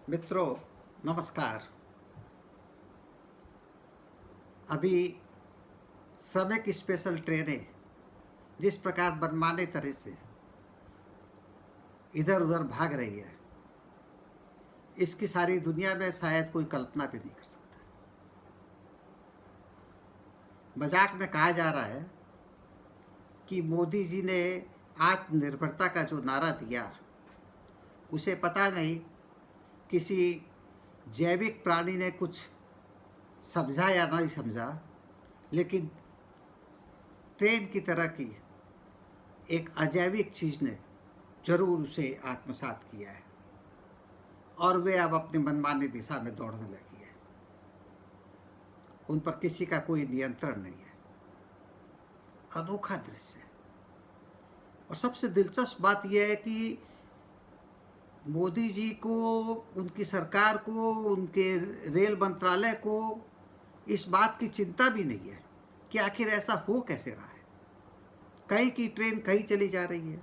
मित्रों, नमस्कार। अभी श्रमिक स्पेशल ट्रेनें जिस प्रकार मनमाने तरह से इधर उधर भाग रही है, इसकी सारी दुनिया में शायद कोई कल्पना भी नहीं कर सकता। मजाक में कहा जा रहा है कि मोदी जी ने आत्मनिर्भरता का जो नारा दिया, उसे पता नहीं किसी जैविक प्राणी ने कुछ समझा या नहीं समझा, लेकिन ट्रेन की तरह की एक अजैविक चीज़ ने जरूर उसे आत्मसात किया है और वे अब अपनी मनमानी दिशा में दौड़ने लगी है। उन पर किसी का कोई नियंत्रण नहीं है। अनोखा दृश्य है। और सबसे दिलचस्प बात यह है कि मोदी जी को, उनकी सरकार को, उनके रेल मंत्रालय को इस बात की चिंता भी नहीं है कि आखिर ऐसा हो कैसे रहा है। कहीं की ट्रेन कहीं चली जा रही है।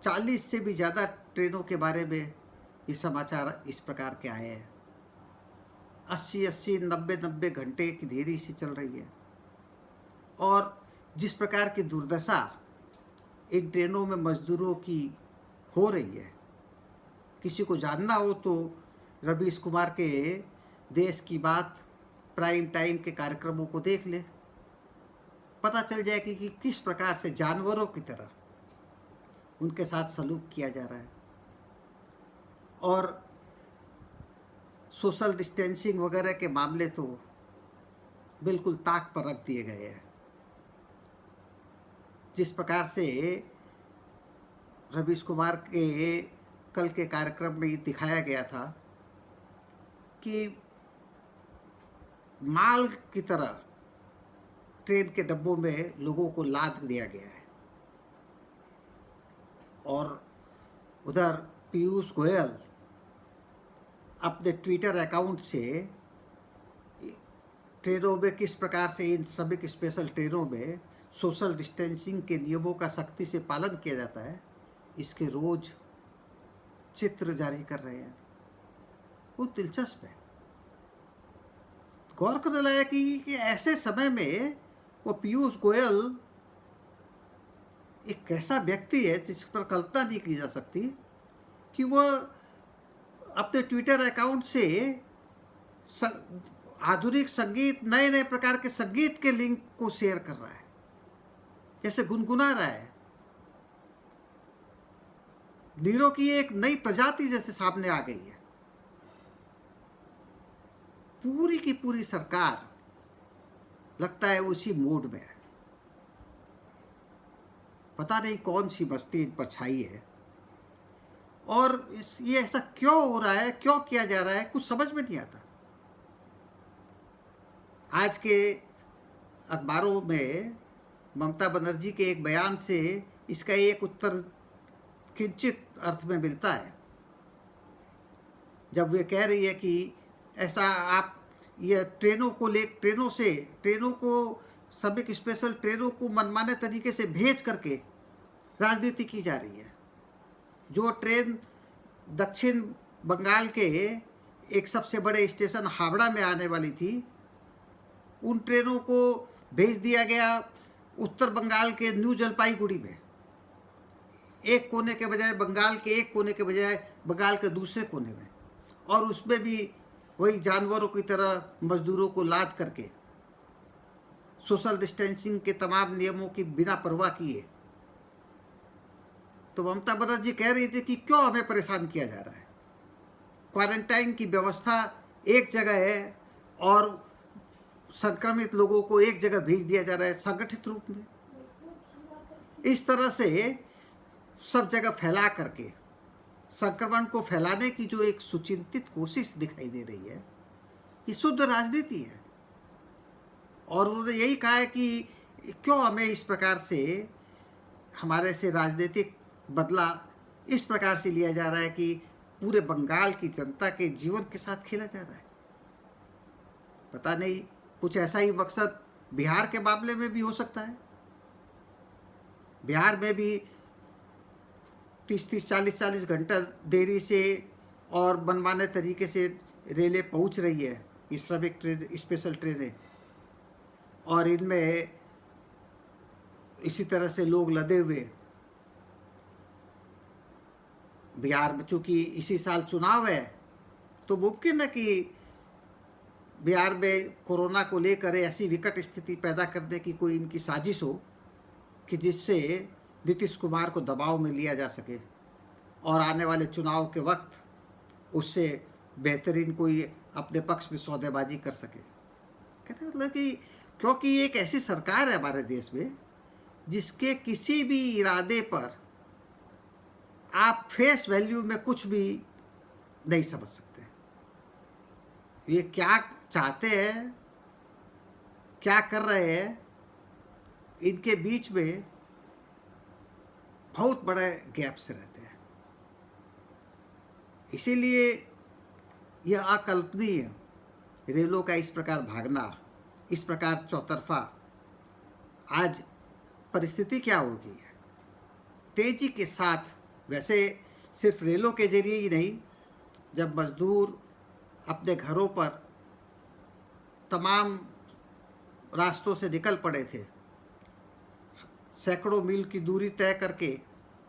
40 से भी ज़्यादा ट्रेनों के बारे में ये समाचार इस प्रकार के आए हैं। 80-80, 90-90 घंटे की देरी से चल रही है। और जिस प्रकार की दुर्दशा इन ट्रेनों में मजदूरों की हो रही है, किसी को जानना हो तो रवीश कुमार के देश की बात प्राइम टाइम के कार्यक्रमों को देख ले, पता चल जाएगा कि किस प्रकार से जानवरों की तरह उनके साथ सलूक किया जा रहा है। और सोशल डिस्टेंसिंग वगैरह के मामले तो बिल्कुल ताक पर रख दिए गए हैं। जिस प्रकार से रवीश कुमार के कल के कार्यक्रम में ये दिखाया गया था कि माल की तरह ट्रेन के डब्बों में लोगों को लाद दिया गया है। और उधर पीयूष गोयल अपने ट्विटर अकाउंट से ट्रेनों में किस प्रकार से, इन श्रमिक स्पेशल ट्रेनों में सोशल डिस्टेंसिंग के नियमों का सख्ती से पालन किया जाता है, इसके रोज चित्र जारी कर रहे हैं। वो दिलचस्प है। गौर करने लायक कि ऐसे समय में वो पीयूष गोयल एक ऐसा व्यक्ति है जिस पर कल्पना नहीं की जा सकती कि वह अपने ट्विटर अकाउंट से आधुनिक संगीत, नए नए प्रकार के संगीत के लिंक को शेयर कर रहा है, जैसे गुनगुना रहा है। नीरो की एक नई प्रजाति जैसे सामने आ गई है। पूरी की पूरी सरकार लगता है उसी मूड में है। पता नहीं कौन सी मस्ती इन पर छाई है और ये ऐसा क्यों हो रहा है, क्यों किया जा रहा है, कुछ समझ में नहीं आता। आज के अखबारों में ममता बनर्जी के एक बयान से इसका एक उत्तर किंचित अर्थ में मिलता है, जब वे कह रही है कि ऐसा आप ये ट्रेनों को श्रमिक स्पेशल ट्रेनों को मनमाने तरीके से भेज करके राजनीति की जा रही है। जो ट्रेन दक्षिण बंगाल के एक सबसे बड़े स्टेशन हावड़ा में आने वाली थी, उन ट्रेनों को भेज दिया गया उत्तर बंगाल के न्यू जलपाईगुड़ी में। एक कोने के बजाय बंगाल के एक कोने के बजाय बंगाल के दूसरे कोने में, और उसमें भी वही जानवरों की तरह मजदूरों को लाद करके सोशल डिस्टेंसिंग के तमाम नियमों की बिना परवाह किए। तो ममता बनर्जी कह रही थी कि क्यों हमें परेशान किया जा रहा है। क्वारंटाइन की व्यवस्था एक जगह है और संक्रमित लोगों को एक जगह भेज दिया जा रहा है संगठित रूप में। इस तरह से सब जगह फैला करके संक्रमण को फैलाने की जो एक सुचिंतित कोशिश दिखाई दे रही है, ये शुद्ध राजनीति है। और उन्होंने यही कहा है कि क्यों हमें इस प्रकार से, हमारे से राजनीतिक बदला इस प्रकार से लिया जा रहा है कि पूरे बंगाल की जनता के जीवन के साथ खेला जा रहा है। पता नहीं कुछ ऐसा ही मकसद बिहार के मामले में भी हो सकता है। बिहार में भी 30-40 घंटा देरी से और मनमाने तरीके से रेलें पहुंच रही है, ये श्रमिक ट्रेन, स्पेशल ट्रेनें, और इनमें इसी तरह से लोग लदे हुए। बिहार में चूंकि इसी साल चुनाव है, तो मुमकिन है कि बिहार में कोरोना को लेकर ऐसी विकट स्थिति पैदा करने की कोई इनकी साजिश हो कि जिससे नीतीश कुमार को दबाव में लिया जा सके और आने वाले चुनाव के वक्त उससे बेहतरीन कोई अपने पक्ष में सौदेबाजी कर सके। कहते मतलब कि क्योंकि ये एक ऐसी सरकार है हमारे देश में जिसके किसी भी इरादे पर आप फेस वैल्यू में कुछ भी नहीं समझ सकते। ये क्या चाहते हैं, क्या कर रहे हैं, इनके बीच में बहुत बड़े गैप्स रहते हैं। इसीलिए यह अकल्पनीय है रेलों का इस प्रकार भागना, इस प्रकार चौतरफा। आज परिस्थिति क्या हो गई है, तेजी के साथ, वैसे सिर्फ रेलों के जरिए ही नहीं, जब मजदूर अपने घरों पर तमाम रास्तों से निकल पड़े थे, सैकड़ों मील की दूरी तय करके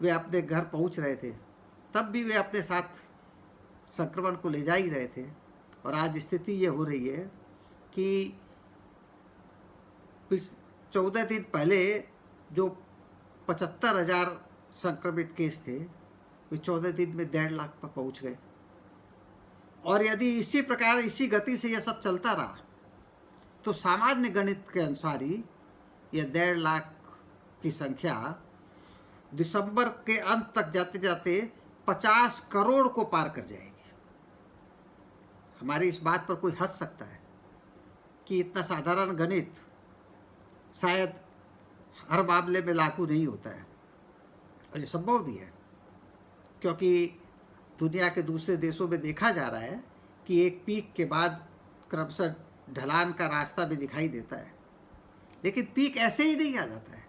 वे अपने घर पहुंच रहे थे, तब भी वे अपने साथ संक्रमण को ले जा ही रहे थे। और आज स्थिति ये हो रही है कि 14 दिन पहले जो 75,000 संक्रमित केस थे, वे 14 दिन में 1.5 लाख पर पहुंच गए। और यदि इसी प्रकार, इसी गति से यह सब चलता रहा तो सामान्य गणित के अनुसार ही यह 1.5 लाख की संख्या दिसंबर के अंत तक जाते जाते 50 करोड़ को पार कर जाएगी। हमारी इस बात पर कोई हंस सकता है कि इतना साधारण गणित शायद हर मामले में लागू नहीं होता है, और ये संभव भी है क्योंकि दुनिया के दूसरे देशों में देखा जा रहा है कि एक पीक के बाद क्रमशः ढलान का रास्ता भी दिखाई देता है, लेकिन पीक ऐसे ही नहीं आ जाता है।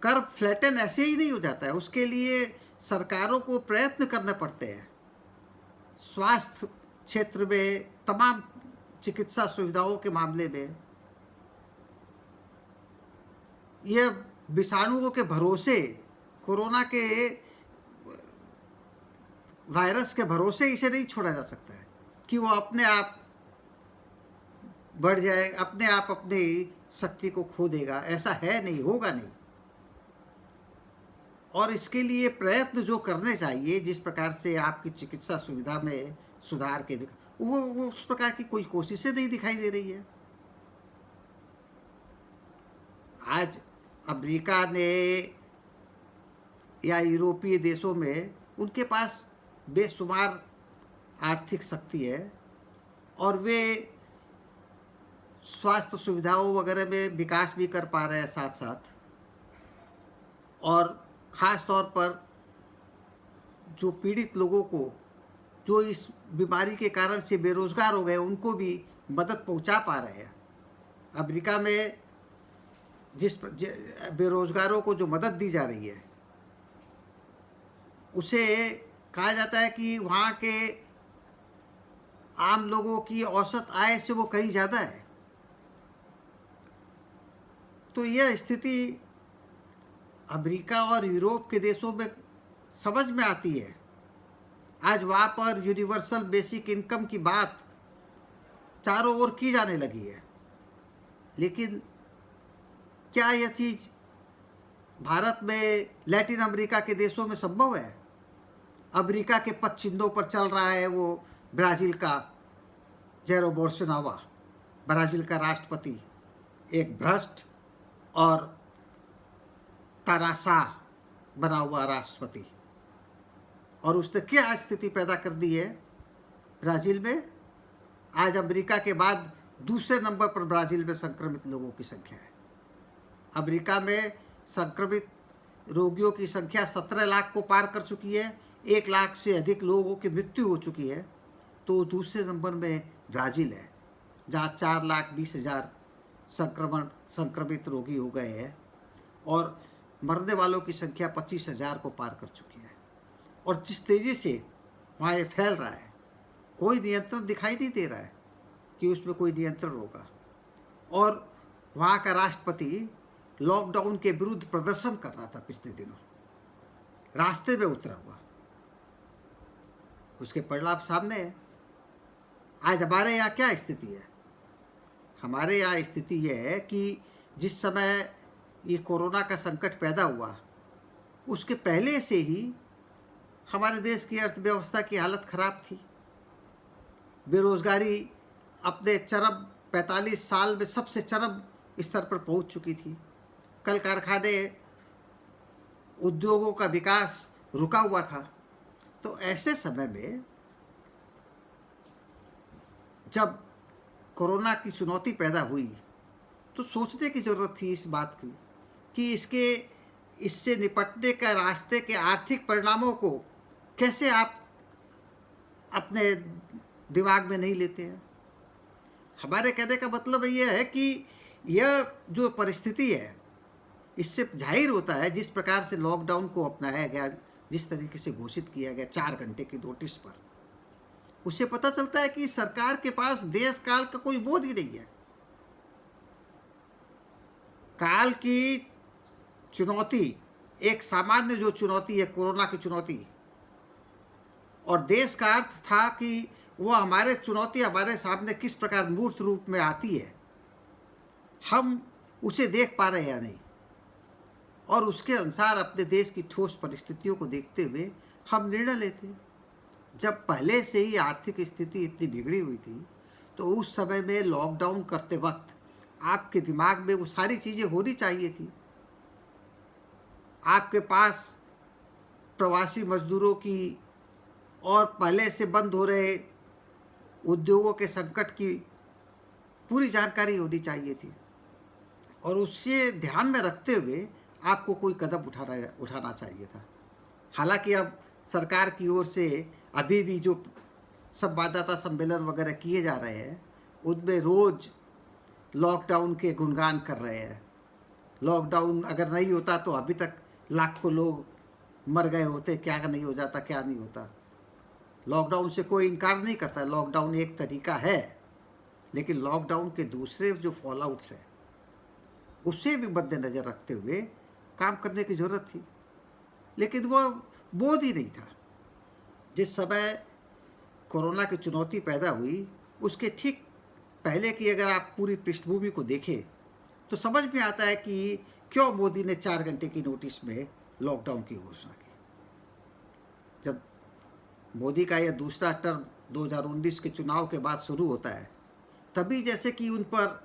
कर्व फ्लैटन ऐसे ही नहीं हो जाता है, उसके लिए सरकारों को प्रयत्न करने पड़ते हैं। स्वास्थ्य क्षेत्र में, तमाम चिकित्सा सुविधाओं के मामले में, यह विषाणुओं के भरोसे, कोरोना के वायरस के भरोसे इसे नहीं छोड़ा जा सकता है कि वो अपने आप बढ़ जाए, अपने आप अपनी शक्ति को खो देगा। ऐसा है नहीं, होगा नहीं। और इसके लिए प्रयत्न जो करने चाहिए, जिस प्रकार से आपकी चिकित्सा सुविधा में सुधार के, वो उस प्रकार की कोई कोशिशें नहीं दिखाई दे रही है। आज अमेरिका ने या यूरोपीय देशों में, उनके पास बेशुमार आर्थिक शक्ति है और वे स्वास्थ्य सुविधाओं वगैरह में विकास भी कर पा रहे हैं साथ साथ। और ख़ास तौर पर जो पीड़ित लोगों को, जो इस बीमारी के कारण से बेरोजगार हो गए, उनको भी मदद पहुंचा पा रहे हैं। अमेरिका में जिस बेरोजगारों को जो मदद दी जा रही है, उसे कहा जाता है कि वहाँ के आम लोगों की औसत आय से वो कहीं ज़्यादा है। तो यह स्थिति अमेरिका और यूरोप के देशों में समझ में आती है। आज वहाँ पर यूनिवर्सल बेसिक इनकम की बात चारों ओर की जाने लगी है, लेकिन क्या यह चीज़ भारत में, लैटिन अमेरिका के देशों में संभव है? अमेरिका के पद चिन्हों पर चल रहा है वो ब्राज़ील का जैरो बोल्सोनारो, ब्राज़ील का राष्ट्रपति, एक भ्रष्ट और तानाशाह बना हुआ राष्ट्रपति। और उसने क्या स्थिति पैदा कर दी है ब्राज़ील में। आज अमेरिका के बाद दूसरे नंबर पर ब्राज़ील में संक्रमित लोगों की संख्या है। अमेरिका में संक्रमित रोगियों की संख्या 17 लाख को पार कर चुकी है, 1 लाख से अधिक लोगों की मृत्यु हो चुकी है। तो दूसरे नंबर में ब्राज़ील है, जहाँ 4,20,000 संक्रमित रोगी हो गए हैं और मरने वालों की संख्या 25,000 को पार कर चुकी है। और जिस तेज़ी से वहाँ ये फैल रहा है, कोई नियंत्रण दिखाई नहीं दे रहा है कि उसमें कोई नियंत्रण होगा। और वहाँ का राष्ट्रपति लॉकडाउन के विरुद्ध प्रदर्शन कर रहा था पिछले दिनों, रास्ते में उतरा हुआ। उसके परिणाम सामने है। आज हमारे यहाँ क्या स्थिति है? हमारे यहाँ स्थिति यह है कि जिस समय ये कोरोना का संकट पैदा हुआ, उसके पहले से ही हमारे देश की अर्थव्यवस्था की हालत खराब थी। बेरोजगारी अपने चरम 45 साल में सबसे चरम स्तर पर पहुंच चुकी थी। कल कारखाने, उद्योगों का विकास रुका हुआ था। तो ऐसे समय में जब कोरोना की चुनौती पैदा हुई, तो सोचने की ज़रूरत थी इस बात की कि इससे निपटने का रास्ते के आर्थिक परिणामों को कैसे आप अपने दिमाग में नहीं लेते हैं। हमारे कहने का मतलब यह है कि यह जो परिस्थिति है, इससे जाहिर होता है जिस प्रकार से लॉकडाउन को अपनाया गया, जिस तरीके से घोषित किया गया 4 घंटे की नोटिस पर, उससे पता चलता है कि सरकार के पास देश काल का कोई बोध ही नहीं है। काल की चुनौती, एक सामान्य जो चुनौती है कोरोना की चुनौती, और देश का अर्थ था कि वह हमारे चुनौती हमारे सामने किस प्रकार मूर्त रूप में आती है, हम उसे देख पा रहे हैं या नहीं, और उसके अनुसार अपने देश की ठोस परिस्थितियों को देखते हुए हम निर्णय लेते हैं। जब पहले से ही आर्थिक स्थिति इतनी बिगड़ी हुई थी, तो उस समय में लॉकडाउन करते वक्त आपके दिमाग में वो सारी चीज़ें होनी चाहिए थी। आपके पास प्रवासी मजदूरों की और पहले से बंद हो रहे उद्योगों के संकट की पूरी जानकारी होनी चाहिए थी, और उसे ध्यान में रखते हुए आपको कोई कदम उठाना चाहिए था। हालांकि अब सरकार की ओर से अभी भी जो संवाददाता सम्मेलन वगैरह किए जा रहे हैं, उनमें रोज लॉकडाउन के गुणगान कर रहे हैं। लॉकडाउन अगर नहीं होता तो अभी तक लाखों लोग मर गए होते, क्या नहीं हो जाता, क्या नहीं होता। लॉकडाउन से कोई इनकार नहीं करता, लॉकडाउन एक तरीका है, लेकिन लॉकडाउन के दूसरे जो फॉलआउट्स हैं उसे भी मद्देनज़र रखते हुए काम करने की ज़रूरत थी, लेकिन वो बोध ही नहीं था। जिस समय कोरोना की चुनौती पैदा हुई, उसके ठीक पहले की अगर आप पूरी पृष्ठभूमि को देखें तो समझ में आता है कि क्यों मोदी ने 4 घंटे की नोटिस में लॉकडाउन की घोषणा की। जब मोदी का यह दूसरा टर्म 2019 के चुनाव के बाद शुरू होता है, तभी जैसे कि उन पर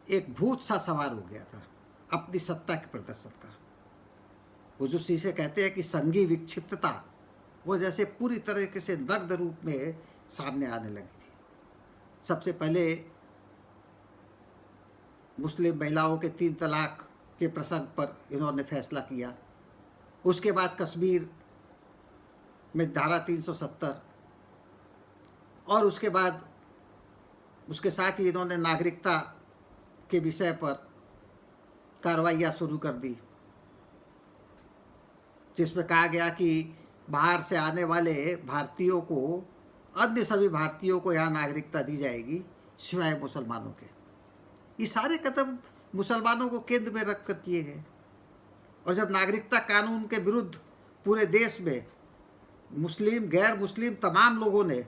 एक भूत सा सवार हो गया था अपनी सत्ता के प्रदर्शन का। वो जो चीज़ें कहते हैं कि संघी विक्षिप्तता, वो जैसे पूरी तरीके से नग्न रूप में सामने आने लगी थी। सबसे पहले मुस्लिम महिलाओं के 3 तलाक के प्रसंग पर इन्होंने फैसला किया। उसके बाद कश्मीर में धारा 370, और उसके बाद उसके साथ ही इन्होंने नागरिकता के विषय पर कार्रवाइयाँ शुरू कर दी, जिसमें कहा गया कि बाहर से आने वाले भारतीयों को, अन्य सभी भारतीयों को यहाँ नागरिकता दी जाएगी सिवाय मुसलमानों के। ये सारे कदम मुसलमानों को केंद्र में रखकर किए गए। और जब नागरिकता कानून के विरुद्ध पूरे देश में मुस्लिम, गैर मुस्लिम तमाम लोगों ने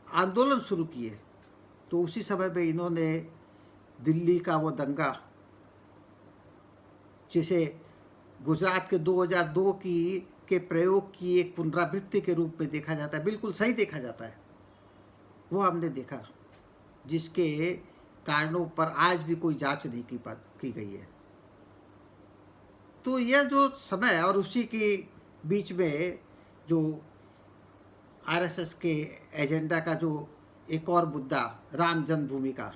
आंदोलन शुरू किए, तो उसी समय में इन्होंने दिल्ली का वो दंगा, जिसे गुजरात के 2002 के प्रयोग की एक पुनरावृत्ति के रूप में देखा जाता है, बिल्कुल सही देखा जाता है, वो हमने देखा, जिसके कारणों पर आज भी कोई जांच नहीं की गई है। तो यह जो समय, और उसी के बीच में जो आरएसएस के एजेंडा का जो एक और मुद्दा, राम जन्मभूमि का,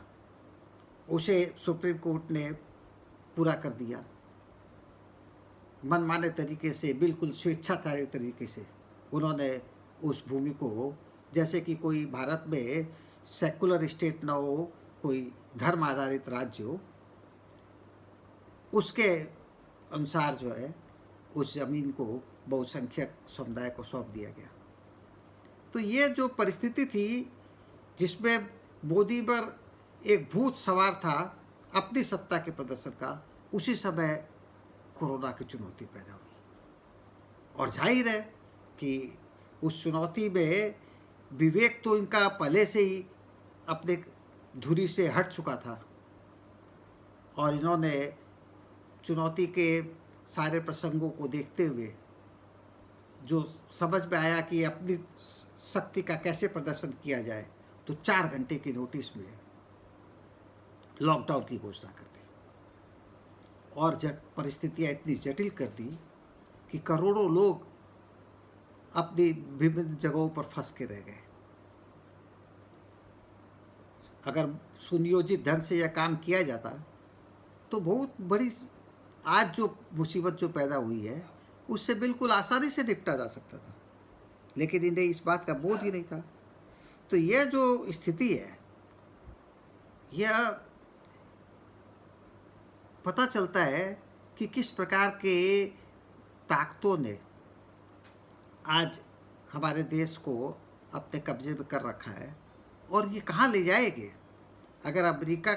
उसे सुप्रीम कोर्ट ने पूरा कर दिया। मनमाने तरीके से, बिल्कुल स्वेच्छाचारी तरीके से उन्होंने उस भूमि को, जैसे कि कोई भारत में सेकुलर स्टेट ना हो, कोई धर्म आधारित राज्य हो, उसके अनुसार जो है उस ज़मीन को बहुसंख्यक समुदाय को सौंप दिया गया। तो ये जो परिस्थिति थी जिसमें मोदी पर एक भूत सवार था अपनी सत्ता के प्रदर्शन का, उसी समय कोरोना की चुनौती पैदा हुई। और जाहिर है कि उस चुनौती में विवेक तो इनका पहले से ही अपने धुरी से हट चुका था, और इन्होंने चुनौती के सारे प्रसंगों को देखते हुए जो समझ में आया कि अपनी शक्ति का कैसे प्रदर्शन किया जाए, तो 4 घंटे की नोटिस में लॉकडाउन की घोषणा कर दी, और परिस्थितियाँ इतनी जटिल कर दी कि करोड़ों लोग अपनी विभिन्न जगहों पर फंस के रह गए। अगर सुनियोजित ढंग से यह काम किया जाता तो बहुत बड़ी आज जो मुसीबत जो पैदा हुई है उससे बिल्कुल आसानी से निपटा जा सकता था, लेकिन इन्हें इस बात का बोध ही नहीं था। तो यह जो स्थिति है, यह पता चलता है कि किस प्रकार के ताकतों ने आज हमारे देश को अपने कब्जे में कर रखा है, और ये कहाँ ले जाएंगे। अगर अमेरिका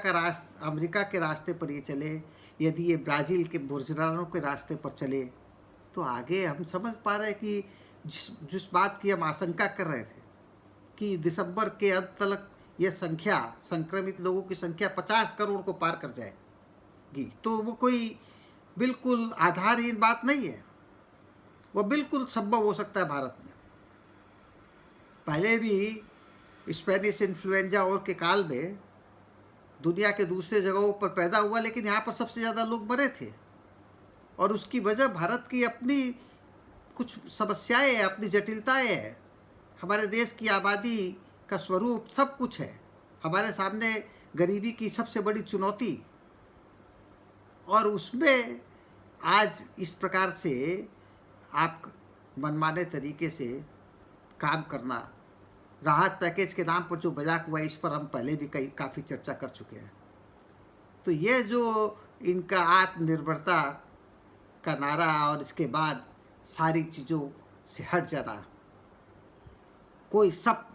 के रास्ते पर ये चले, यदि ये ब्राज़ील के बुर्जरानों के रास्ते पर चले, तो आगे हम समझ पा रहे हैं कि जिस बात की हम आशंका कर रहे थे कि दिसंबर के अंत तक यह संख्या, संक्रमित लोगों की संख्या 50 करोड़ को पार कर जाएगी, तो वो कोई बिल्कुल आधारहीन बात नहीं है, वो बिल्कुल संभव हो सकता है। भारत में पहले भी स्पेनिश इन्फ्लुएंजा और के काल में दुनिया के दूसरे जगहों पर पैदा हुआ, लेकिन यहाँ पर सबसे ज़्यादा लोग मरे थे, और उसकी वजह भारत की अपनी कुछ समस्याएं हैं, अपनी जटिलताएं हैं। हमारे देश की आबादी का स्वरूप सब कुछ है, हमारे सामने गरीबी की सबसे बड़ी चुनौती, और उसमें आज इस प्रकार से आप मनमाने तरीके से काम करना, राहत पैकेज के नाम पर जो मजाक हुआ, इस पर हम पहले भी काफ़ी चर्चा कर चुके हैं। तो ये जो इनका आत्मनिर्भरता का नारा और इसके बाद सारी चीज़ों से हट जाना, कोई सब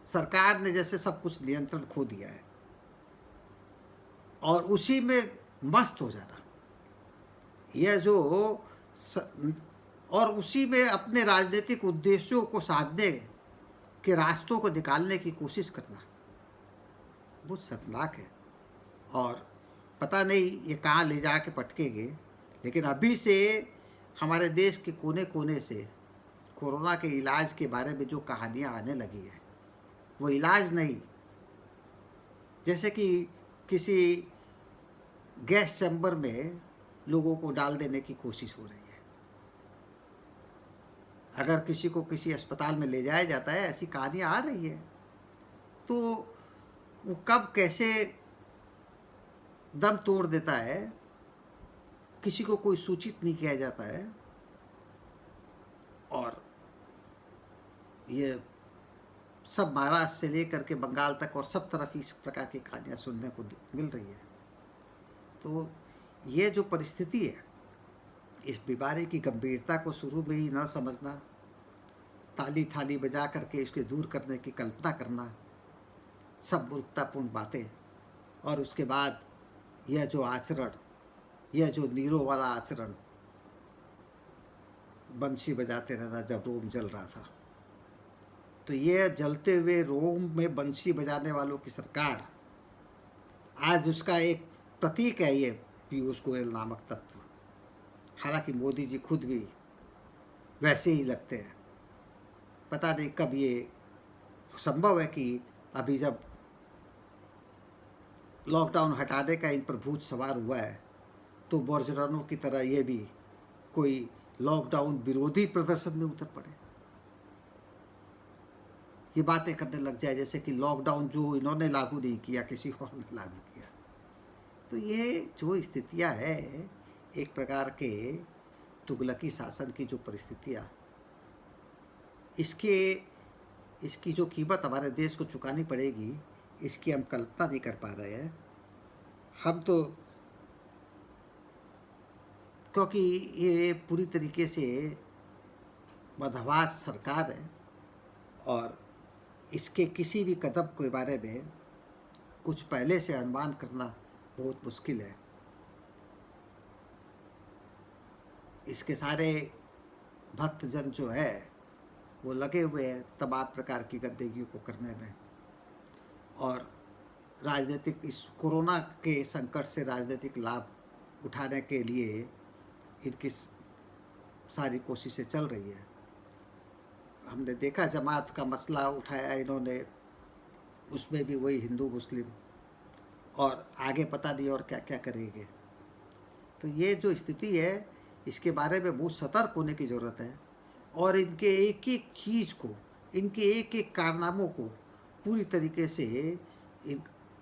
सरकार ने जैसे सब कुछ नियंत्रण खो दिया है और उसी में मस्त हो जाना, यह जो और उसी में अपने राजनीतिक उद्देश्यों को साधने के रास्तों को निकालने की कोशिश करना बहुत शर्मनाक है। और पता नहीं ये कहाँ ले जा के पटकेंगे, लेकिन अभी से हमारे देश के कोने कोने से कोरोना के इलाज के बारे में जो कहानियाँ आने लगी है, वो इलाज नहीं, जैसे कि किसी गैस चैम्बर में लोगों को डाल देने की कोशिश हो रही है। अगर किसी को किसी अस्पताल में ले जाया जाता है, ऐसी कहानियाँ आ रही है, तो वो कब कैसे दम तोड़ देता है, किसी को कोई सूचित नहीं किया जाता है। और ये सब महाराष्ट्र से लेकर के बंगाल तक और सब तरफ इस प्रकार की कहानियाँ सुनने को मिल रही है। तो ये जो परिस्थिति है, इस बीमारी की गंभीरता को शुरू में ही न समझना, ताली थाली बजा करके इसके दूर करने की कल्पना करना, सब मूर्खतापूर्ण बातें, और उसके बाद यह जो आचरण, यह जो नीरो वाला आचरण, बंसी बजाते रहना जब रोम जल रहा था, तो यह जलते हुए रोम में बंसी बजाने वालों की सरकार, आज उसका एक प्रतीक है ये पीयूष गोयल नामक तत्व। हालांकि मोदी जी खुद भी वैसे ही लगते हैं। पता नहीं कब ये संभव है कि अभी जब लॉकडाउन हटाने का इन पर भूत सवार हुआ है, तो बोर्जरानों की तरह ये भी कोई लॉकडाउन विरोधी प्रदर्शन में उतर पड़े, ये बातें करने लग जाए जैसे कि लॉकडाउन जो इन्होंने लागू नहीं किया, किसी और ने लागू किया। तो ये जो स्थितियां है, एक प्रकार के तुगलकी शासन की जो परिस्थितियाँ, इसकी जो कीमत हमारे देश को चुकानी पड़ेगी, इसकी हम कल्पना नहीं कर पा रहे हैं। हम तो, क्योंकि ये पूरी तरीके से बदहवास सरकार है और इसके किसी भी कदम के बारे में कुछ पहले से अनुमान करना बहुत मुश्किल है। इसके सारे भक्तजन जो है वो लगे हुए हैं तमाम प्रकार की गंदगियों को करने में, और राजनीतिक इस कोरोना के संकट से राजनीतिक लाभ उठाने के लिए इनकी सारी कोशिशें चल रही है। हमने देखा जमात का मसला उठाया इन्होंने, उसमें भी वही हिंदू मुस्लिम, और आगे पता नहीं और क्या क्या करेंगे। तो ये जो स्थिति है इसके बारे में बहुत सतर्क होने की ज़रूरत है, और इनके एक एक चीज़ को, इनके एक एक कारनामों को पूरी तरीके से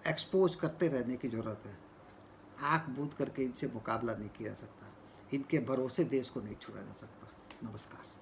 एक्सपोज करते रहने की ज़रूरत है। आँख बूंद करके इनसे मुकाबला नहीं किया जा सकता, इनके भरोसे देश को नहीं छोड़ा जा सकता। नमस्कार।